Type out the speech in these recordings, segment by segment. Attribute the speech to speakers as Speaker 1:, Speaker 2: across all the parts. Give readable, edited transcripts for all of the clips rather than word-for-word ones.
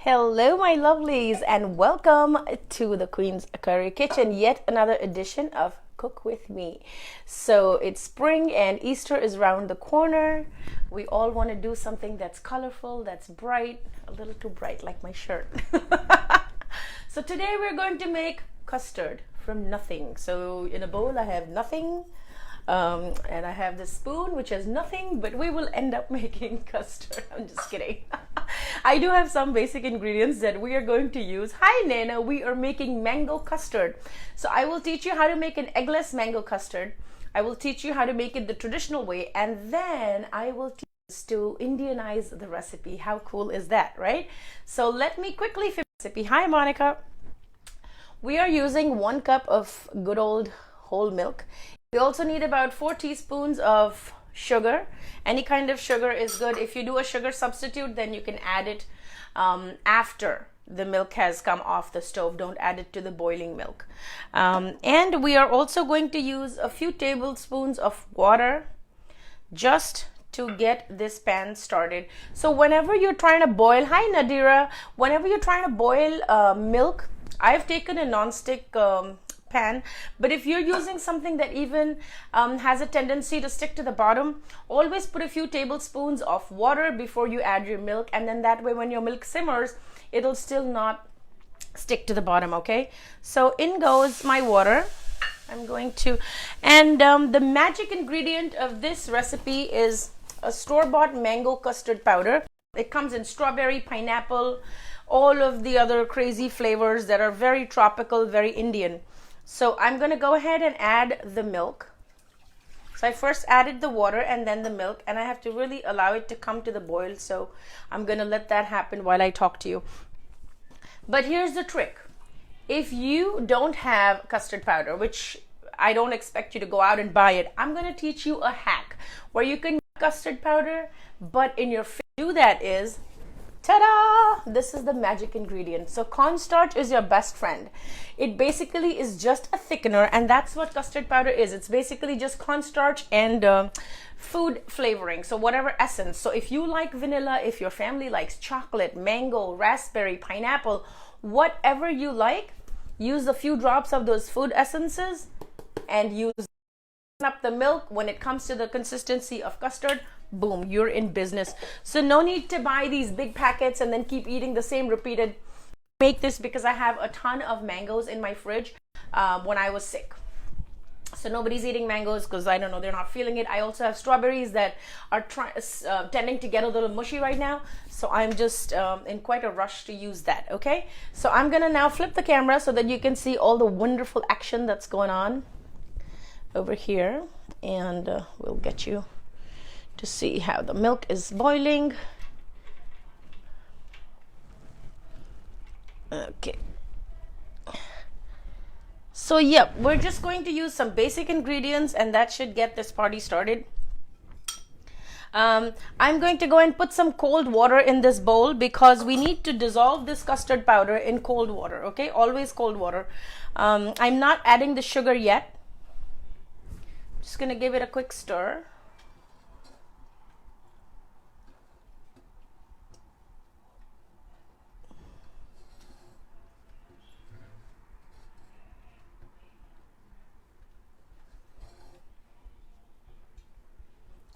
Speaker 1: Hello, my lovelies, and welcome to the Queen's Curry Kitchen, yet another edition of Cook With Me. So it's spring and Easter is around the corner. We all want to do something that's colorful, that's bright, a little too bright like my shirt. So today we're going to make custard from nothing. So in a bowl I have nothing. And I have this spoon which has nothing, but we will end up making custard. I'm just kidding. I do have some basic ingredients that we are going to use. Hi Nana, we are making mango custard. So I will teach you how to make an eggless mango custard. I will teach you how to make it the traditional way, and then I will teach you to Indianize the recipe. How cool is that, right? So let me quickly finish the recipe. Hi Monica. We are using 1 cup of good old whole milk. We also need about 4 teaspoons of sugar. Any kind of sugar is good. If you do a sugar substitute, then you can add it after the milk has come off the stove. Don't add it to the boiling milk. And we are also going to use a few tablespoons of water just to get this pan started. So whenever you're trying to boil, hi Nadira, whenever you're trying to boil milk, I've taken a non-stick pan, but if you're using something that even has a tendency to stick to the bottom, always put a few tablespoons of water before you add your milk, and then that way when your milk simmers, it'll still not stick to the bottom. Okay, so in goes my water. I'm going to, and the magic ingredient of this recipe is a store-bought mango custard powder. It comes in strawberry, pineapple, all of the other crazy flavors that are very tropical, very Indian. So I'm going to go ahead and add the milk. So I first added the water and then the milk, and I have to really allow it to come to the boil. So I'm going to let that happen while I talk to you. But here's the trick. If you don't have custard powder, which I don't expect you to go out and buy it, I'm going to teach you a hack where you can get custard powder, but in your do that is, ta-da! This is the magic ingredient. So cornstarch is your best friend. It basically is just a thickener, and that's what custard powder is. It's basically just cornstarch and food flavoring. So whatever essence. So if you like vanilla, if your family likes chocolate, mango, raspberry, pineapple, whatever you like, use a few drops of those food essences and use up the milk. When it comes to the consistency of custard, boom, you're in business. So no need to buy these big packets and then keep eating the same repeated. Make this because I have a ton of mangoes in my fridge when I was sick. So nobody's eating mangoes because I don't know, they're not feeling it. I also have strawberries that are tending to get a little mushy right now. So I'm just in quite a rush to use that. Okay, so I'm gonna now flip the camera so that you can see all the wonderful action that's going on over here, and we'll get you to see how the milk is boiling. Okay, so yeah, we're just going to use some basic ingredients and that should get this party started. I'm going to go and put some cold water in this bowl because we need to dissolve this custard powder in cold water. Okay, always cold water. I'm not adding the sugar yet. Just gonna give it a quick stir.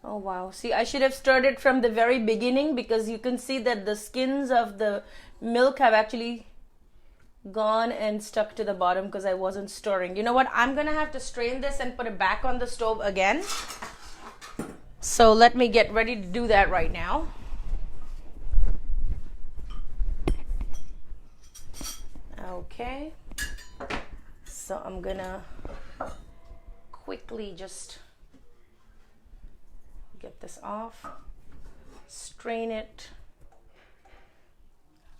Speaker 1: Oh wow, see, I should have stirred it from the very beginning because you can see that the skins of the milk have actually gone and stuck to the bottom because I wasn't stirring. You know what, I'm gonna have to strain this and put it back on the stove again. So let me get ready to do that right now. Okay, so I'm gonna quickly just get this off, strain it.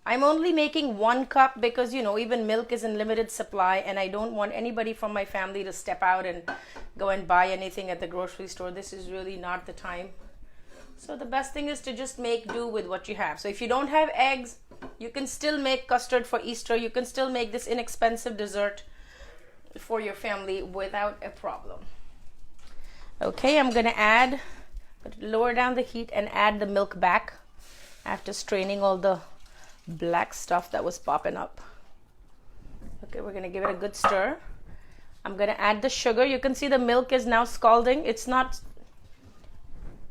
Speaker 1: I'm only making 1 cup because, you know, even milk is in limited supply and I don't want anybody from my family to step out and go and buy anything at the grocery store. This is really not the time. So the best thing is to just make do with what you have. So if you don't have eggs, you can still make custard for Easter. You can still make this inexpensive dessert for your family without a problem. Okay, I'm gonna lower down the heat and add the milk back after straining all the black stuff that was popping up. Okay, we're gonna give it a good stir. I'm gonna add the sugar. You can see the milk is now scalding. It's not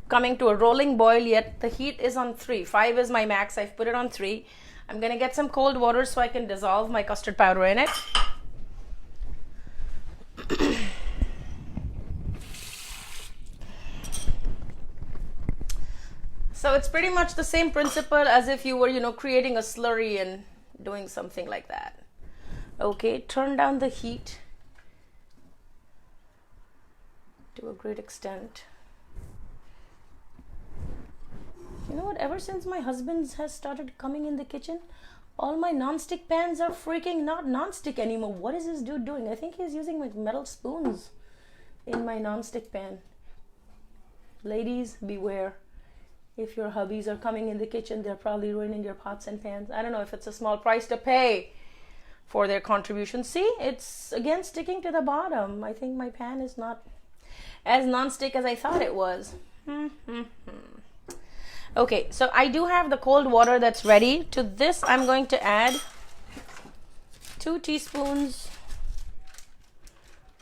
Speaker 1: coming to a rolling boil yet. The heat is on 3. 5 is my max. I've put it on 3. I'm gonna get some cold water so I can dissolve my custard powder in it. So it's pretty much the same principle as if you were, creating a slurry and doing something like that. Okay, turn down the heat to a great extent. You know what? Ever since my husband has started coming in the kitchen, all my non-stick pans are freaking not non-stick anymore. What is this dude doing? I think he's using like metal spoons in my non-stick pan. Ladies, beware. If your hubbies are coming in the kitchen, they're probably ruining your pots and pans. I don't know if it's a small price to pay for their contribution. See, it's again sticking to the bottom. I think my pan is not as non-stick as I thought it was. Okay, so I do have the cold water that's ready. To this, I'm going to add 2 teaspoons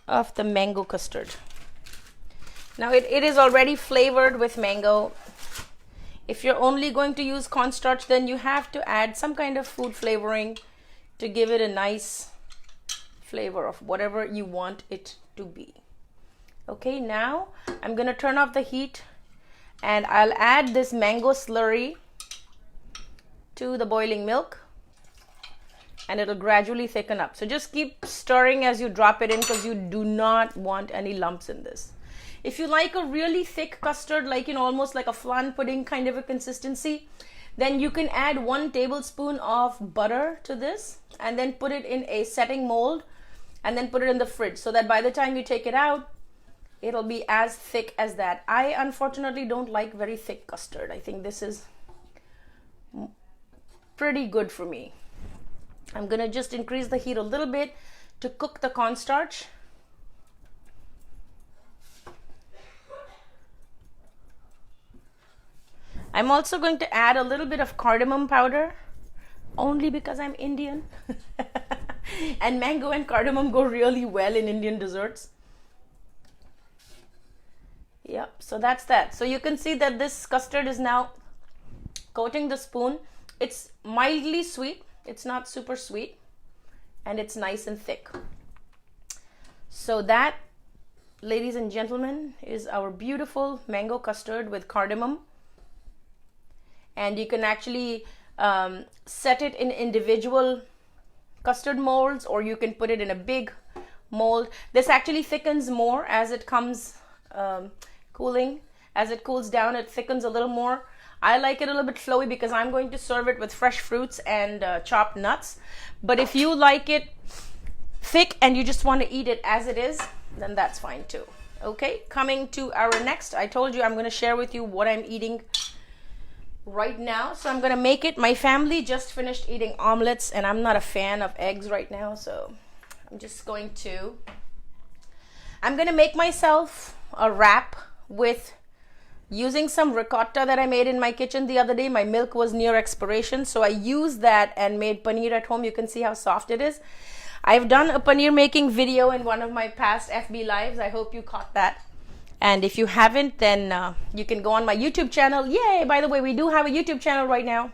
Speaker 1: of the mango custard. Now it is already flavored with mango. If you're only going to use cornstarch, then you have to add some kind of food flavoring to give it a nice flavor of whatever you want it to be. Okay, now I'm going to turn off the heat and I'll add this mango slurry to the boiling milk and it'll gradually thicken up. So just keep stirring as you drop it in because you do not want any lumps in this. If you like a really thick custard, like, almost like a flan pudding kind of a consistency, then you can add 1 tablespoon of butter to this and then put it in a setting mold and then put it in the fridge so that by the time you take it out, it'll be as thick as that. I unfortunately don't like very thick custard. I think this is pretty good for me. I'm gonna just increase the heat a little bit to cook the cornstarch. I'm also going to add a little bit of cardamom powder, only because I'm Indian. And mango and cardamom go really well in Indian desserts. Yep, so that's that. So you can see that this custard is now coating the spoon. It's mildly sweet. It's not super sweet. And it's nice and thick. So that, ladies and gentlemen, is our beautiful mango custard with cardamom. And you can actually set it in individual custard molds, or you can put it in a big mold. This actually thickens more as it comes cooling. As it cools down, it thickens a little more. I like it a little bit flowy because I'm going to serve it with fresh fruits and chopped nuts. But if you like it thick and you just want to eat it as it is, then that's fine too. Okay, coming to our next, I told you I'm going to share with you what I'm eating right now. So I'm gonna make it. My family just finished eating omelets and I'm not a fan of eggs right now, so I'm gonna make myself a wrap with using some ricotta that I made in my kitchen the other day. My milk was near expiration, so I used that and made paneer at home. You can see how soft it is. I've done a paneer making video in one of my past FB lives. I hope you caught that. And if you haven't, then you can go on my YouTube channel. Yay! By the way, we do have a YouTube channel right now.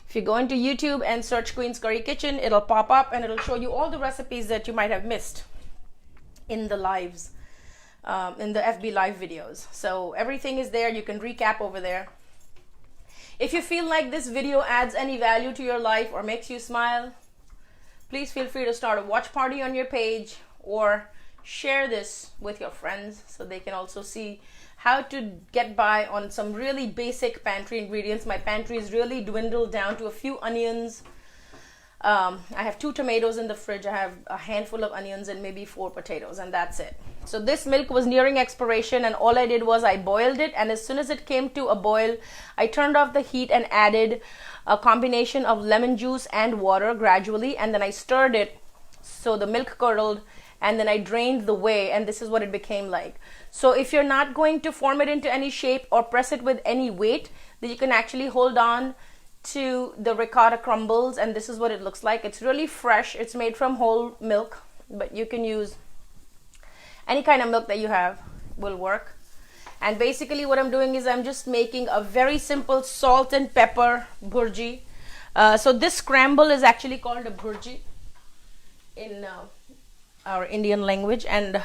Speaker 1: If you go into YouTube and search Queen's Curry Kitchen, it'll pop up and it'll show you all the recipes that you might have missed in the lives, in the FB live videos. So everything is there. You can recap over there. If you feel like this video adds any value to your life or makes you smile, please feel free to start a watch party on your page or share this with your friends so they can also see how to get by on some really basic pantry ingredients. My pantry is really dwindled down to a few onions. I have 2 tomatoes in the fridge. I have a handful of onions and maybe 4 potatoes, and that's it. So this milk was nearing expiration, and all I did was I boiled it, and as soon as it came to a boil, I turned off the heat and added a combination of lemon juice and water gradually, and then I stirred it so the milk curdled, and then I drained the whey, and this is what it became like. So if you're not going to form it into any shape or press it with any weight, then you can actually hold on to the ricotta crumbles, and this is what it looks like. It's really fresh. It's made from whole milk, but you can use any kind of milk that you have will work. And basically what I'm doing is I'm just making a very simple salt and pepper bhurji. So this scramble is actually called a bhurji in our Indian language, and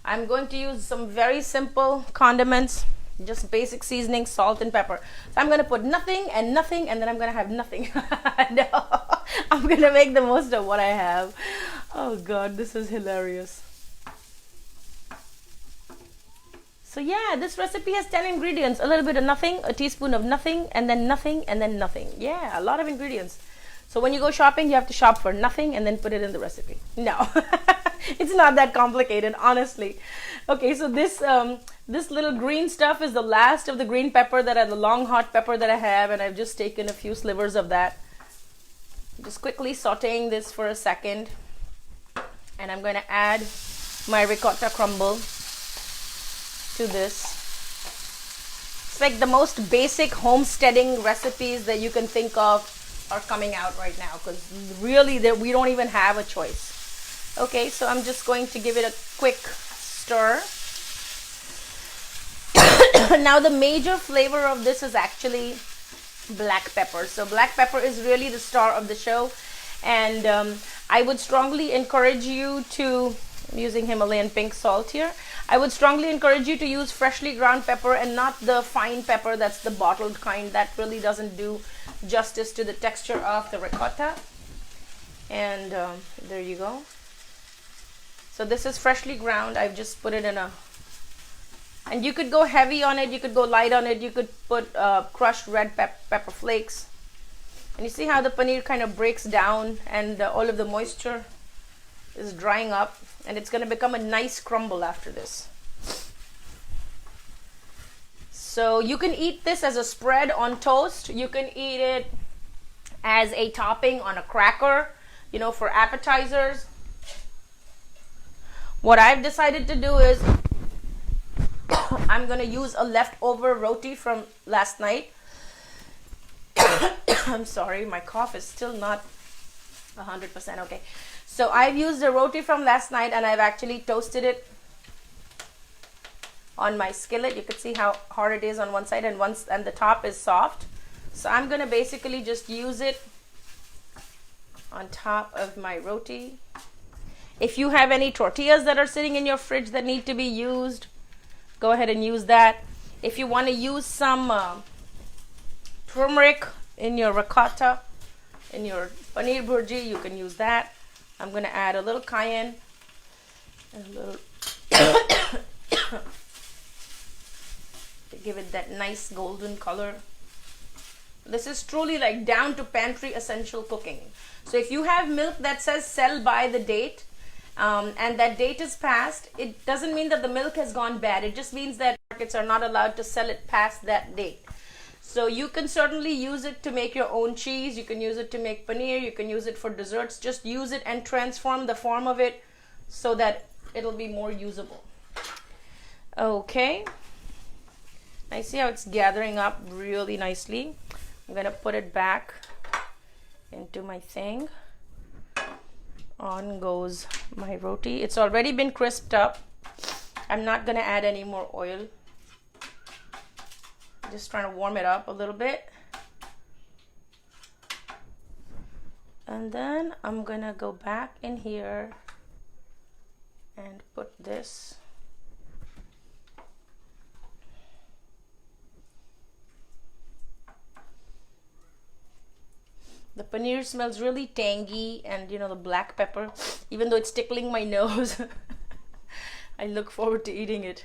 Speaker 1: I'm going to use some very simple condiments, just basic seasoning, salt and pepper. So I'm going to put nothing, and then I'm going to have nothing. No, I'm going to make the most of what I have. Oh God, this is hilarious. So yeah, this recipe has 10 ingredients, a little bit of nothing, a teaspoon of nothing, and then nothing, and then nothing. Yeah, a lot of ingredients. So when you go shopping, you have to shop for nothing and then put it in the recipe. No, it's not that complicated, honestly. Okay, so this little green stuff is the last of the green pepper that the long hot pepper that I have, and I've just taken a few slivers of that. Just quickly sauteing this for a second, and I'm going to add my ricotta crumble to this. It's like the most basic homesteading recipes that you can think of are coming out right now, because really we don't even have a choice. Okay, so I'm just going to give it a quick stir. Now the major flavor of this is actually black pepper. So black pepper is really the star of the show, and I would strongly encourage you to, I'm using Himalayan pink salt here. I would strongly encourage you to use freshly ground pepper and not the fine pepper that's the bottled kind. That really doesn't do justice to the texture of the ricotta. And there you go. So this is freshly ground. I've just put it in a, and you could go heavy on it, you could go light on it, you could put crushed red pepper flakes. And you see how the paneer kind of breaks down, and all of the moisture is drying up, and it's going to become a nice crumble after this. So you can eat this as a spread on toast. You can eat it as a topping on a cracker, you know, for appetizers. What I've decided to do is I'm going to use a leftover roti from last night. I'm sorry, my cough is still not 100% okay. So I've used a roti from last night, and I've actually toasted it on my skillet. You can see how hard it is on one side, and the top is soft. So I'm going to basically just use it on top of my roti. If you have any tortillas that are sitting in your fridge that need to be used, go ahead and use that. If you want to use some turmeric in your ricotta, in your paneer bhurji, you can use that. I'm going to add a little cayenne and a little to give it that nice golden color. This is truly like down to pantry essential cooking. So if you have milk that says sell by the date, and that date is past, it doesn't mean that the milk has gone bad. It just means that markets are not allowed to sell it past that date. So you can certainly use it to make your own cheese. You can use it to make paneer. You can use it for desserts. Just use it and transform the form of it so that it'll be more usable. Okay. I see how it's gathering up really nicely. I'm going to put it back into my thing. On goes my roti. It's already been crisped up. I'm not going to add any more oil. Just trying to warm it up a little bit. And then I'm going to go back in here and put this. The paneer smells really tangy, and you know, the black pepper, even though it's tickling my nose, I look forward to eating it.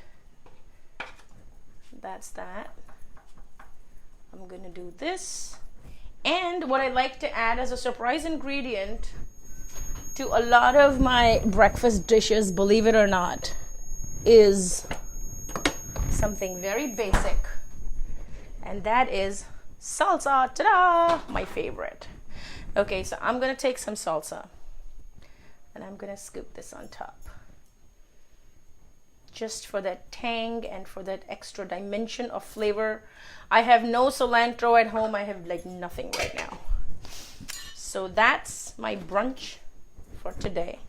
Speaker 1: That's that. I'm gonna do this. And what I like to add as a surprise ingredient to a lot of my breakfast dishes, believe it or not, is something very basic, and that is salsa. Ta-da! My favorite. Okay, so I'm gonna take some salsa and I'm gonna scoop this on top. just for that tang and for that extra dimension of flavor. I have no cilantro at home. I have like nothing right now. So that's my brunch for today.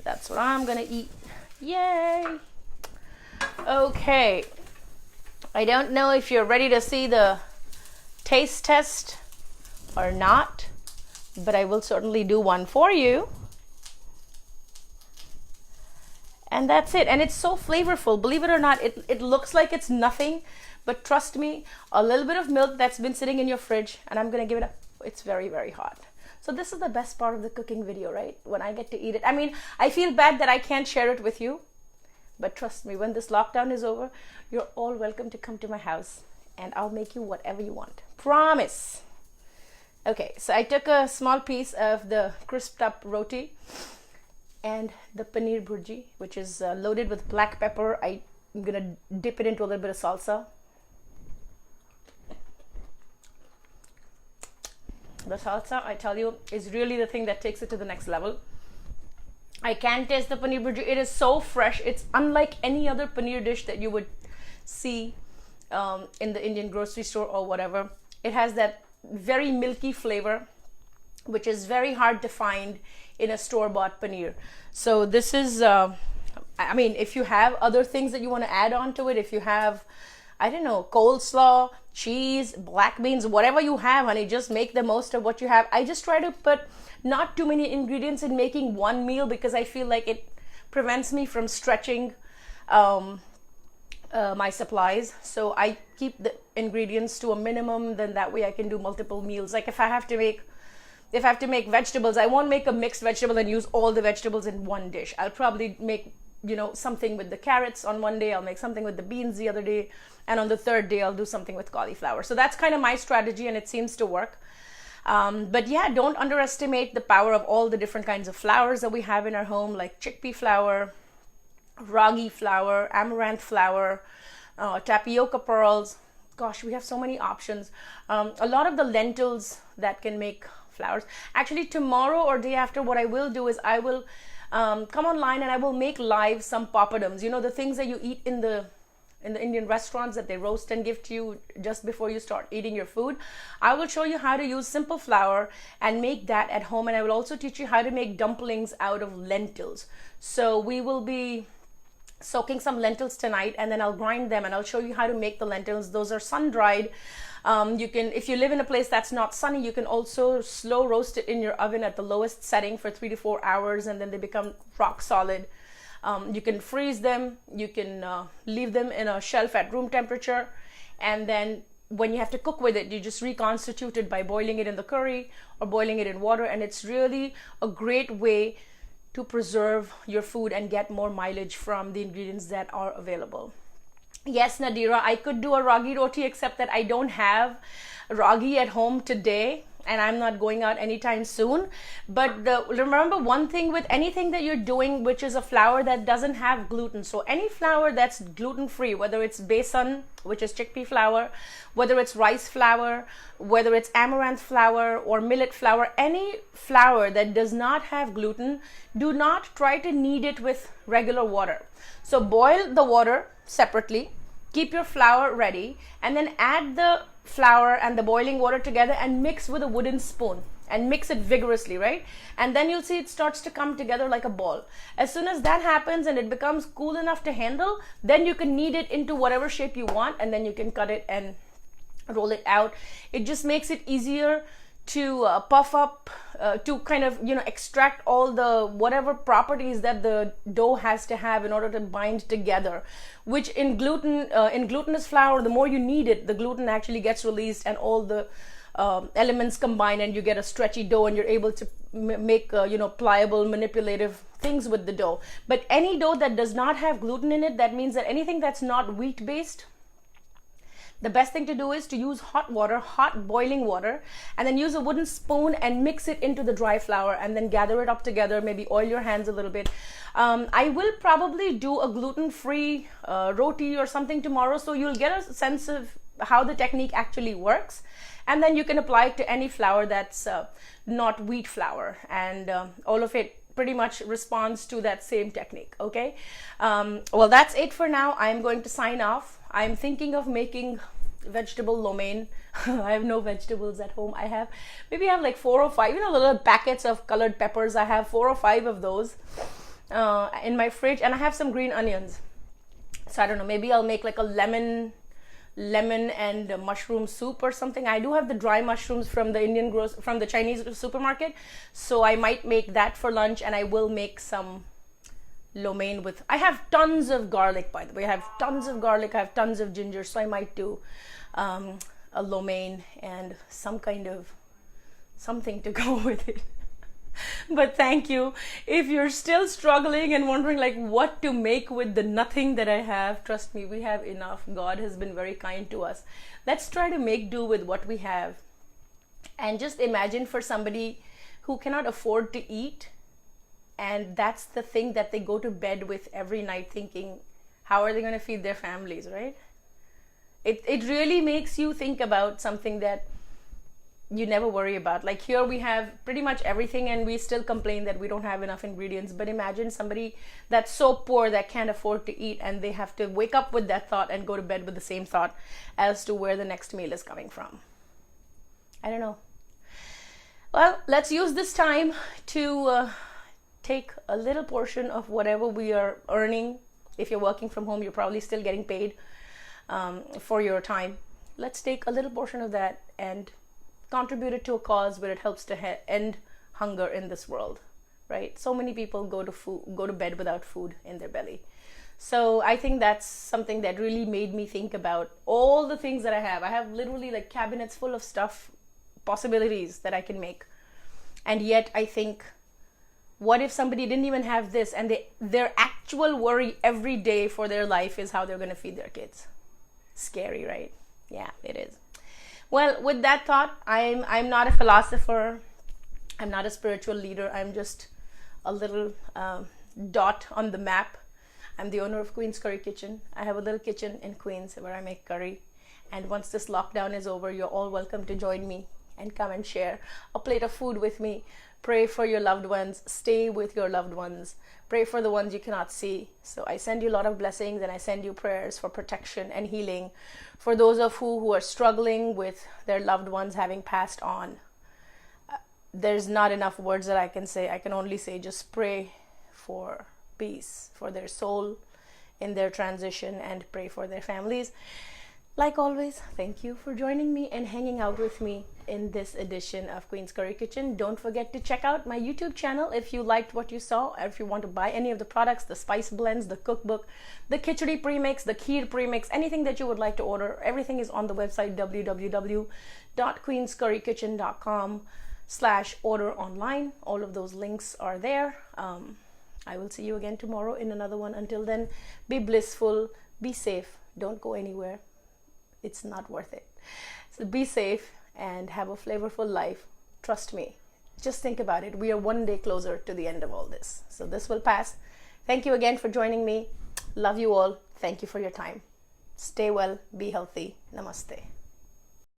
Speaker 1: That's what I'm gonna eat. Yay! Okay. I don't know if you're ready to see the taste test or not, but I will certainly do one for you. And that's it. And it's so flavorful. Believe it or not, it looks like it's nothing, but trust me, a little bit of milk that's been sitting in your fridge, and I'm gonna give it a, it's very, very hot. So this is the best part of the cooking video, right? When I get to eat it. I mean, I feel bad that I can't share it with you, but trust me, when this lockdown is over, you're all welcome to come to my house and I'll make you whatever you want. Promise. Okay, so I took a small piece of the crisped up roti and the paneer bhurji, which is loaded with black pepper. I'm gonna dip it into a little bit of salsa. The salsa, I tell you, is really the thing that takes it to the next level. I can taste the paneer bhurji. It is so fresh. It's unlike any other paneer dish that you would see in the Indian grocery store or whatever. It has that very milky flavor, which is very hard to find in a store-bought paneer. So this is, I mean, if you have other things that you want to add on to it, if you have, I don't know, coleslaw, cheese, black beans, whatever you have, honey, just make the most of what you have. I just try to put not too many ingredients in making one meal because I feel like it prevents me from stretching my supplies. So I keep the ingredients to a minimum, then that way I can do multiple meals. Like if I have to make vegetables, I won't make a mixed vegetable and use all the vegetables in one dish. I'll probably make, you know, something with the carrots on one day, I'll make something with the beans the other day, and on the third day I'll do something with cauliflower. So that's kind of my strategy and it seems to work. But yeah, don't underestimate the power of all the different kinds of flours that we have in our home, like chickpea flour, ragi flour, amaranth flour, tapioca pearls. Gosh, we have so many options. A lot of the lentils that can make flours. Actually, tomorrow or day after, what I will do is I will come online and I will make live some papadums. You know, the things that you eat in the Indian restaurants that they roast and give to you just before you start eating your food. I will show you how to use simple flour and make that at home, and I will also teach you how to make dumplings out of lentils. So we will be soaking some lentils tonight, and then I'll grind them and I'll show you how to make the lentils. Those are sun-dried. You can, if you live in a place that's not sunny, you can also slow roast it in your oven at the lowest setting for 3 to 4 hours, and then they become rock solid. You can freeze them, you can leave them in a shelf at room temperature, and then when you have to cook with it, you just reconstitute it by boiling it in the curry or boiling it in water, and it's really a great way to preserve your food and get more mileage from the ingredients that are available. Yes, Nadira, I could do a ragi roti, except that I don't have ragi at home today and I'm not going out anytime soon. But remember one thing with anything that you're doing, which is a flour that doesn't have gluten. So any flour that's gluten-free, whether it's besan, which is chickpea flour, whether it's rice flour, whether it's amaranth flour or millet flour, any flour that does not have gluten, do not try to knead it with regular water. So boil the water separately, keep your flour ready, and then add the flour and the boiling water together and mix with a wooden spoon and mix it vigorously, right? And then you'll see it starts to come together like a ball. As soon as that happens and it becomes cool enough to handle, then you can knead it into whatever shape you want, and then you can cut it and roll it out. It just makes it easier to puff up, to kind of, you know, extract all the whatever properties that the dough has to have in order to bind together, which in glutinous flour, the more you knead it, the gluten actually gets released and all the elements combine, and you get a stretchy dough, and you're able to make you know, pliable, manipulative things with the dough. But any dough that does not have gluten in it, that means that anything that's not wheat based, the best thing to do is to use hot water, hot boiling water, and then use a wooden spoon and mix it into the dry flour, and then gather it up together, maybe oil your hands a little bit. I will probably do a gluten-free roti or something tomorrow, so you'll get a sense of how the technique actually works, and then you can apply it to any flour that's not wheat flour, and all of it pretty much responds to that same technique. Okay, well, that's it for now. I'm going to sign off. I'm thinking of making vegetable lo mein. I have no vegetables at home. I have like 4 or 5, little packets of colored peppers. I have 4 or 5 of those in my fridge, and I have some green onions. So I don't know, maybe I'll make like a lemon and mushroom soup or something. I do have the dry mushrooms from the Chinese supermarket, so I might make that for lunch, and I will make some lo mein with, I have tons of garlic, by the way. I have tons of garlic, I have tons of ginger, so I might do a lo mein and some kind of something to go with it. But thank you. If you're still struggling and wondering like what to make with the nothing that I have, trust me, we have enough. God has been very kind to us. Let's try to make do with what we have. And just imagine for somebody who cannot afford to eat, and that's the thing that they go to bed with every night thinking, how are they going to feed their families, right? It really makes you think about something that you never worry about. Like here we have pretty much everything, and we still complain that we don't have enough ingredients. But imagine somebody that's so poor that can't afford to eat, and they have to wake up with that thought and go to bed with the same thought as to where the next meal is coming from. I don't know. Well, let's use this time to take a little portion of whatever we are earning. If you're working from home, you're probably still getting paid for your time. Let's take a little portion of that and contribute it to a cause where it helps to end hunger in this world, right? So many people go to bed without food in their belly. So I think that's something that really made me think about all the things that I have. I have literally like cabinets full of stuff, possibilities that I can make. And yet I think, what if somebody didn't even have this, and their actual worry every day for their life is how they're going to feed their kids? Scary, right? Yeah, it is. Well, with that thought, I'm not a philosopher. I'm not a spiritual leader. I'm just a little dot on the map. I'm the owner of Queen's Curry Kitchen. I have a little kitchen in Queens where I make curry. And once this lockdown is over, you're all welcome to join me and come and share a plate of food with me. Pray for your loved ones. Stay with your loved ones. Pray for the ones you cannot see. So I send you a lot of blessings, and I send you prayers for protection and healing. For those of who are struggling with their loved ones having passed on, there's not enough words that I can say. I can only say just pray for peace, for their soul in their transition, and pray for their families. Like always, thank you for joining me and hanging out with me in this edition of Queen's Curry Kitchen. Don't forget to check out my YouTube channel if you liked what you saw, or if you want to buy any of the products, the spice blends, the cookbook, the khichdi premix, the kheer premix, anything that you would like to order. Everything is on the website www.queenscurrykitchen.com/order online. All of those links are there. I will see you again tomorrow in another one. Until then, be blissful, be safe, don't go anywhere. It's not worth it. So be safe and have a flavorful life. Trust me. Just think about it. We are one day closer to the end of all this. So this will pass. Thank you again for joining me. Love you all. Thank you for your time. Stay well. Be healthy. Namaste.